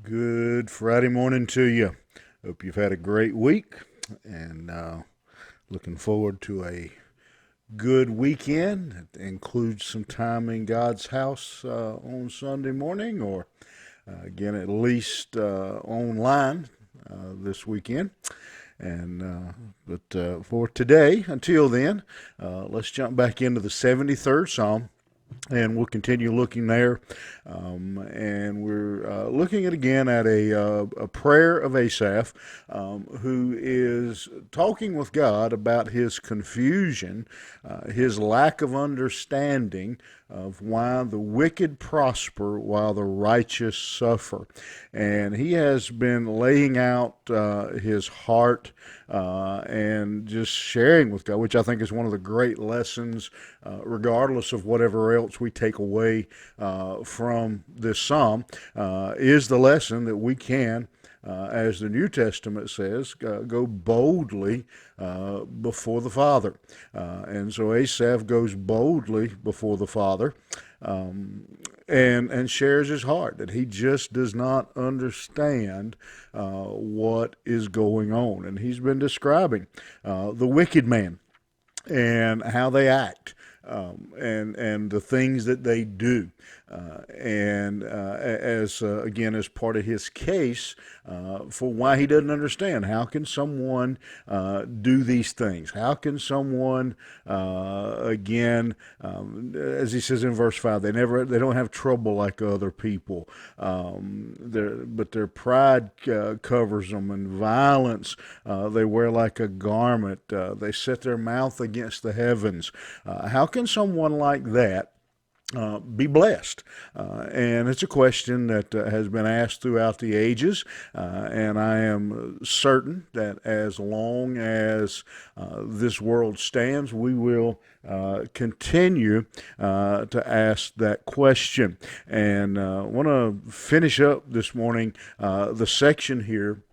Good Friday morning to you. Hope you've had a great week and looking forward to a good weekend. It includes some time in God's house on Sunday morning or again, at least online this weekend. And but for today, until then, let's jump back into the 73rd Psalm and we'll continue looking there. And we're looking at again at a prayer of Asaph, who is talking with God about his confusion, his lack of understanding of why the wicked prosper while the righteous suffer. And he has been laying out his heart and just sharing with God, which I think is one of the great lessons, regardless of whatever else we take away from this psalm, is the lesson that we can, as the New Testament says, go boldly before the Father. And so Asaph goes boldly before the Father, and shares his heart that he just does not understand what is going on. And he's been describing the wicked man and how they act, and the things that they do, and as again as part of his case for why he doesn't understand. How can someone do these things? How can someone again, as he says in verse 5, they don't have trouble like other people, but their pride covers them, and violence they wear like a garment. They set their mouth against the heavens. How can someone like that be blessed? And it's a question that has been asked throughout the ages, and I am certain that as long as this world stands, we will continue to ask that question. And I want to finish up this morning the section here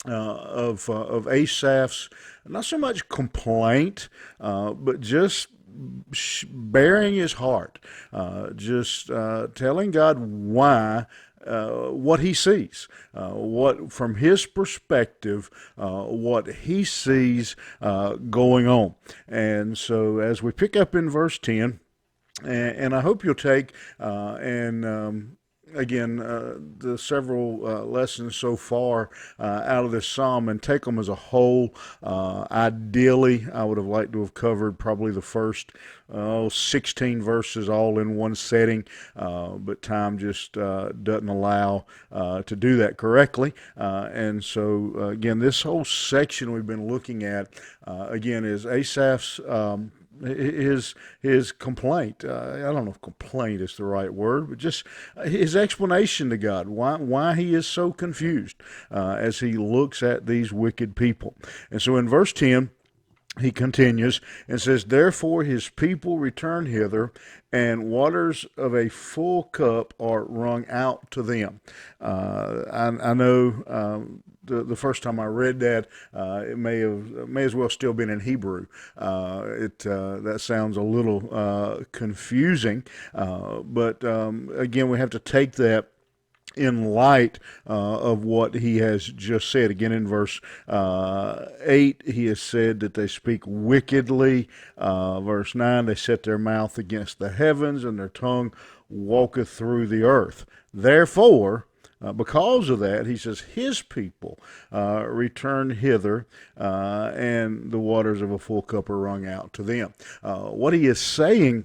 of Asaph's, not so much complaint, but just bearing his heart, just telling God why, what he sees, what from his perspective, what he sees going on. And so as we pick up in verse 10, and I hope you'll take and again, the several lessons so far out of this psalm and take them as a whole. Ideally, I would have liked to have covered probably the first 16 verses all in one setting, but time just doesn't allow to do that correctly. And so, again, this whole section we've been looking at, again, is Asaph's his complaint. I don't know if complaint is the right word, but just his explanation to God why he is so confused as he looks at these wicked people. And so in verse 10, he continues and says, "Therefore his people return hither, and waters of a full cup are wrung out to them." I know the first time I read that, it may as well still been in Hebrew. That sounds a little confusing, but again, we have to take that in light of what he has just said. Again, in verse 8, he has said that they speak wickedly. Verse 9, they set their mouth against the heavens, and their tongue walketh through the earth. Therefore, because of that, he says, his people return hither, and the waters of a full cup are wrung out to them. What he is saying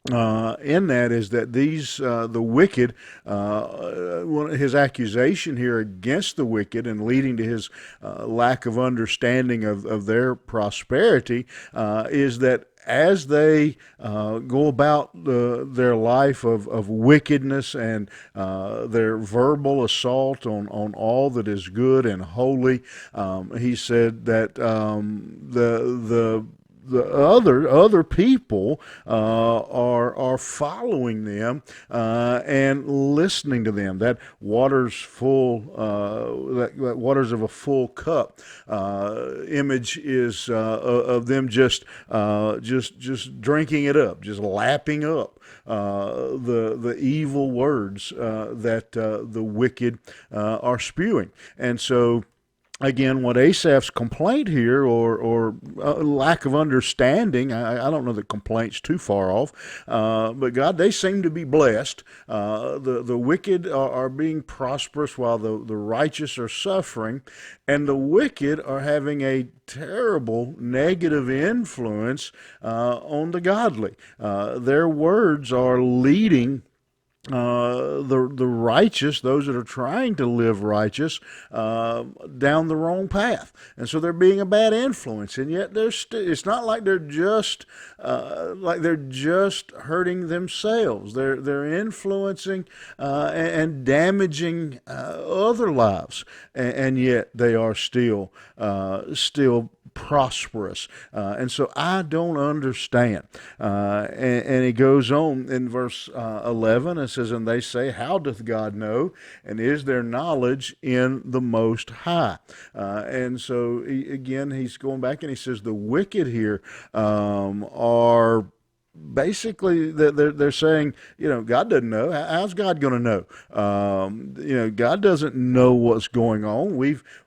in that is that these the wicked, his accusation here against the wicked and leading to his lack of understanding of their prosperity, is that as they go about their life of wickedness and their verbal assault on all that is good and holy, he said that the other people are following them and listening to them. That waters full that waters of a full cup image is of them just drinking it up, just lapping up the evil words that the wicked are spewing. And so again, what Asaph's complaint here, or lack of understanding, I don't know that complaint's too far off, but God, they seem to be blessed. The wicked are being prosperous while the righteous are suffering, and the wicked are having a terrible negative influence on the godly. Their words are leading the righteous, those that are trying to live righteous, down the wrong path, and so they're being a bad influence. And yet it's not like they're just hurting themselves. They're influencing and damaging other lives, and yet they are still prosperous. And so I don't understand. And he goes on in verse 11 and says, "And they say, how doth God know? And is there knowledge in the Most High?" And so again, he's going back and he says the wicked here are basically they're saying, God doesn't know. How's God going to know? God doesn't know what's going on.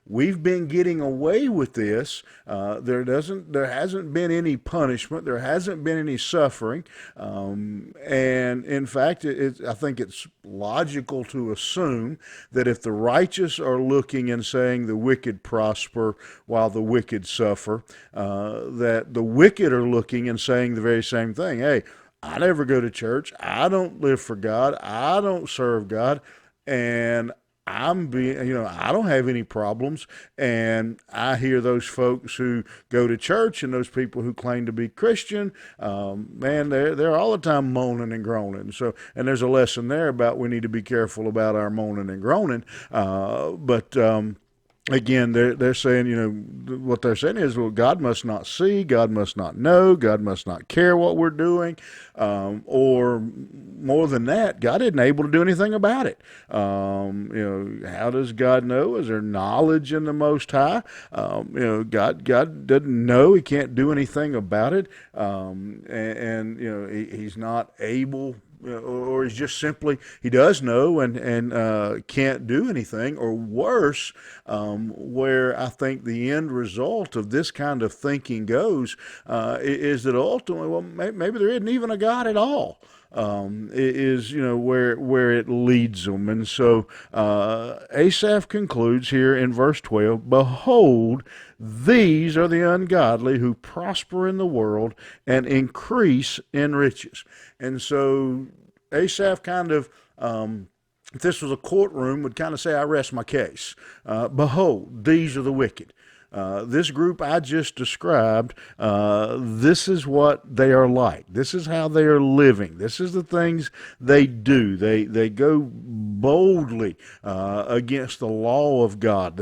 We've been getting away with this. There hasn't been any punishment. There hasn't been any suffering. And in fact, I think it's logical to assume that if the righteous are looking and saying the wicked prosper while the wicked suffer, that the wicked are looking and saying the very same thing. Hey, I never go to church. I don't live for God. I don't serve God. And I don't have any problems. And I hear those folks who go to church and those people who claim to be Christian, man, they're all the time moaning and groaning. So, and there's a lesson there about we need to be careful about our moaning and groaning. Again, they're saying, what they're saying is, well, God must not see, God must not know, God must not care what we're doing, or more than that, God isn't able to do anything about it. How does God know? Is there knowledge in the Most High? God doesn't know; He can't do anything about it, He's not able. Or he's just simply, he does know and can't do anything, or worse, where I think the end result of this kind of thinking goes is that ultimately, well, maybe there isn't even a God at all. Is where it leads them. And so Asaph concludes here in verse 12, "Behold, these are the ungodly who prosper in the world and increase in riches." And so Asaph kind of, if this was a courtroom, would kind of say, I rest my case. Behold, these are the wicked. This group I just described, this is what they are like. This is how they are living. This is the things they do. They go boldly against the law of God.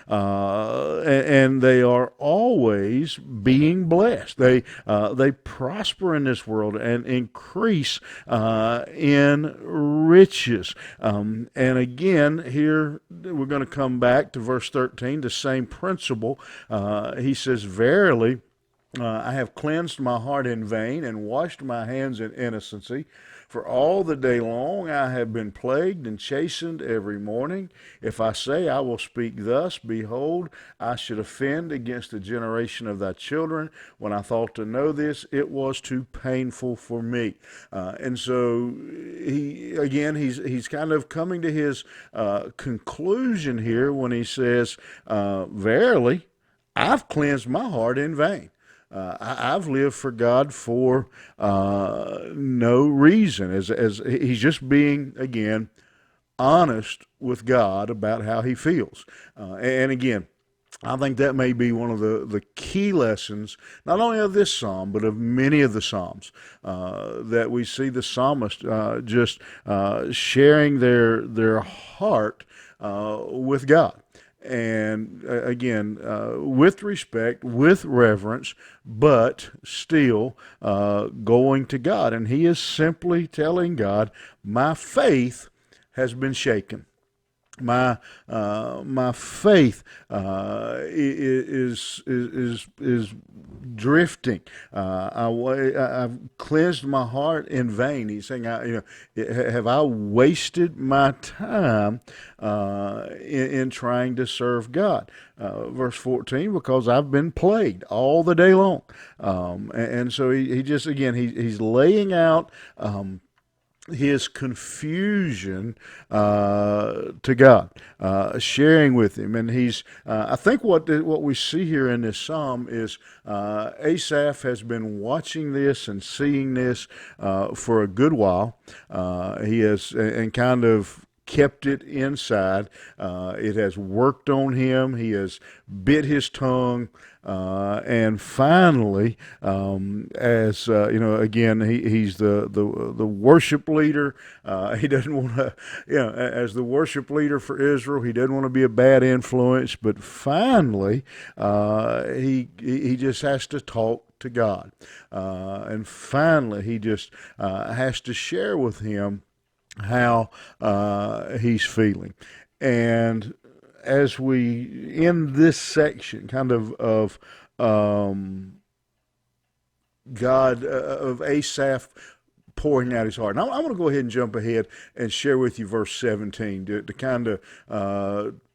And they are always being blessed. They prosper in this world and increase in riches. And again, here we're going to come back to verse 13, the same principle. He says, "Verily, I have cleansed my heart in vain and washed my hands in innocency. For all the day long I have been plagued and chastened every morning. If I say I will speak thus, behold, I should offend against the generation of thy children. When I thought to know this, it was too painful for me." And so he's kind of coming to his conclusion here when he says, "Verily, I've cleansed my heart in vain." I've lived for God for no reason. As he's just being, again, honest with God about how he feels. And again, I think that may be one of the key lessons, not only of this psalm, but of many of the psalms, that we see the psalmist just sharing their heart with God. and again, with respect, with reverence, but still going to God. And he is simply telling God, my faith has been shaken. My faith is drifting. I've cleansed my heart in vain. He's saying, have I wasted my time in trying to serve God? Verse 14, because I've been plagued all the day long. And so he just, again, he's laying out his confusion to God, sharing with him, and he's. I think what we see here in this psalm is Asaph has been watching this and seeing this for a good while. He has and kind of kept it inside. It has worked on him. He has bit his tongue. And finally, as again, he's the worship leader. He doesn't want to, as the worship leader for Israel, he doesn't want to be a bad influence. But finally, he just has to talk to God, and finally, he just has to share with him how he's feeling. And as we end this section, kind of God of Asaph pouring out his heart. Now I'm going to go ahead and jump ahead and share with you verse 17 to kind of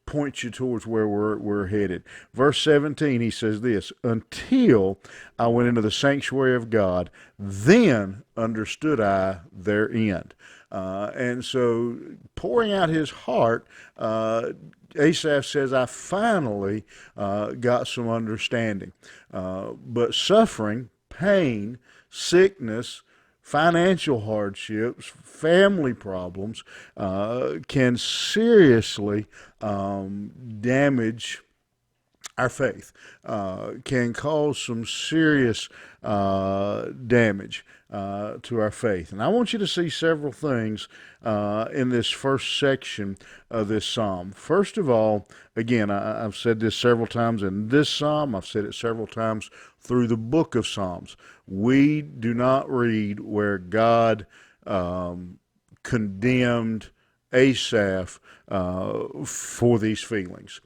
point you towards where we're headed. Verse 17, he says this: until I went into the sanctuary of God, then understood I their end. And so, pouring out his heart, Asaph says, I finally got some understanding. But suffering, pain, sickness, financial hardships, family problems can seriously damage our faith, can cause some serious damage to our faith. And I want you to see several things in this first section of this psalm. First of all, again, I've said this several times in this psalm, I've said it several times through the book of Psalms. We do not read where God condemned Asaph for these feelings.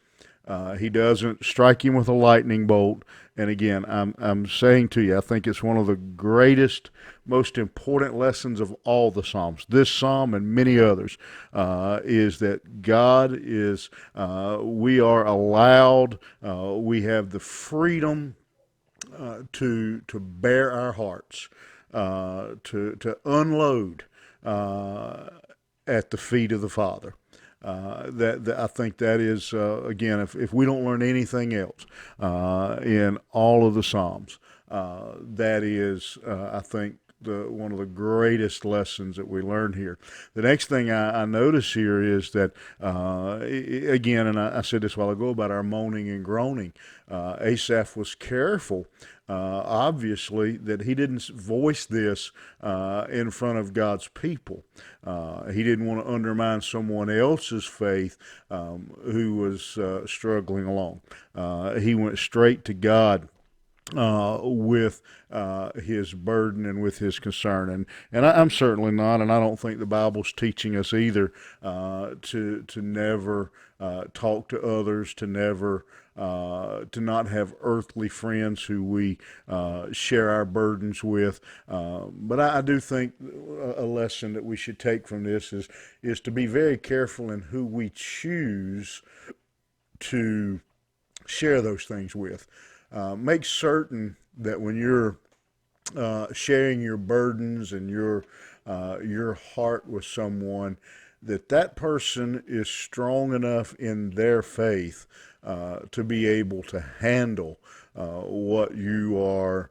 He doesn't strike him with a lightning bolt. And again, I'm saying to you, I think it's one of the greatest, most important lessons of all the Psalms. This Psalm and many others is that God is, we are allowed, we have the freedom to bare our hearts, to unload at the feet of the Father. That I think that is again, if we don't learn anything else in all of the Psalms, that is I think one of the greatest lessons that we learn here. The next thing I notice here is that again, and I said this a while ago about our moaning and groaning. Asaph was careful. Obviously, that he didn't voice this in front of God's people. He didn't want to undermine someone else's faith who was struggling along. He went straight to God with his burden and with his concern, and I'm certainly not, and I don't think the Bible's teaching us either to never talk to others, to never to not have earthly friends who we share our burdens with. But I do think a lesson that we should take from this is to be very careful in who we choose to share those things with. Make certain that when you're sharing your burdens and your heart with someone, that person is strong enough in their faith to be able to handle what you are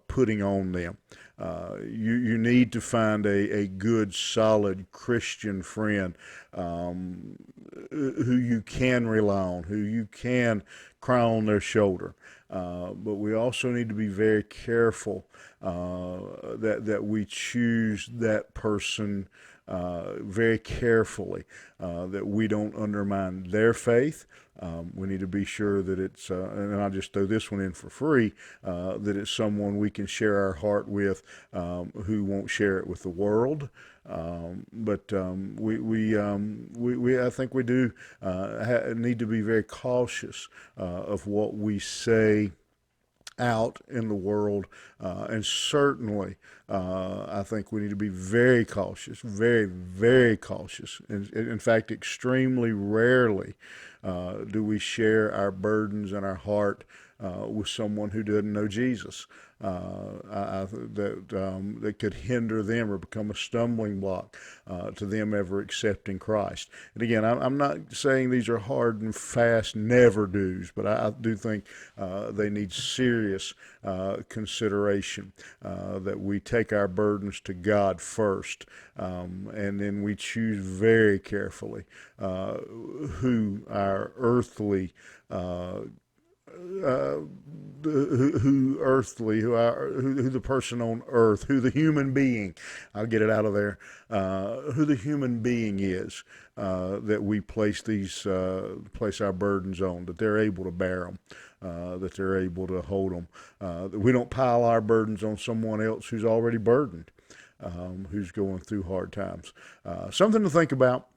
putting on them. You need to find a good, solid Christian friend who you can rely on, who you can cry on their shoulder. But we also need to be very careful that we choose that person very carefully, that we don't undermine their faith. We need to be sure that it's, and I'll just throw this one in for free, that it's someone we can share our heart with, who won't share it with the world. But I think we do need to be very cautious of what we say out in the world, and certainly I think we need to be very cautious, very, very cautious. In fact, extremely rarely do we share our burdens and our heart with someone who doesn't know Jesus. That could hinder them or become a stumbling block to them ever accepting Christ. And again, I'm not saying these are hard and fast never do's, but I do think they need serious consideration, that we take our burdens to God first, and then we choose very carefully who our earthly who the person on earth, who the human being, I'll get it out of there, who the human being is, that we place our burdens on, that they're able to bear them, that they're able to hold them, that we don't pile our burdens on someone else who's already burdened, who's going through hard times. Something to think about.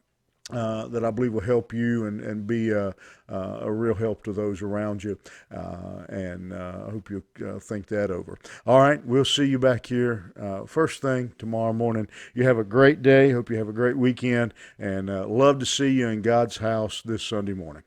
That I believe will help you and be a real help to those around you. And I hope you'll think that over. All right, we'll see you back here first thing tomorrow morning. You have a great day. Hope you have a great weekend. And love to see you in God's house this Sunday morning.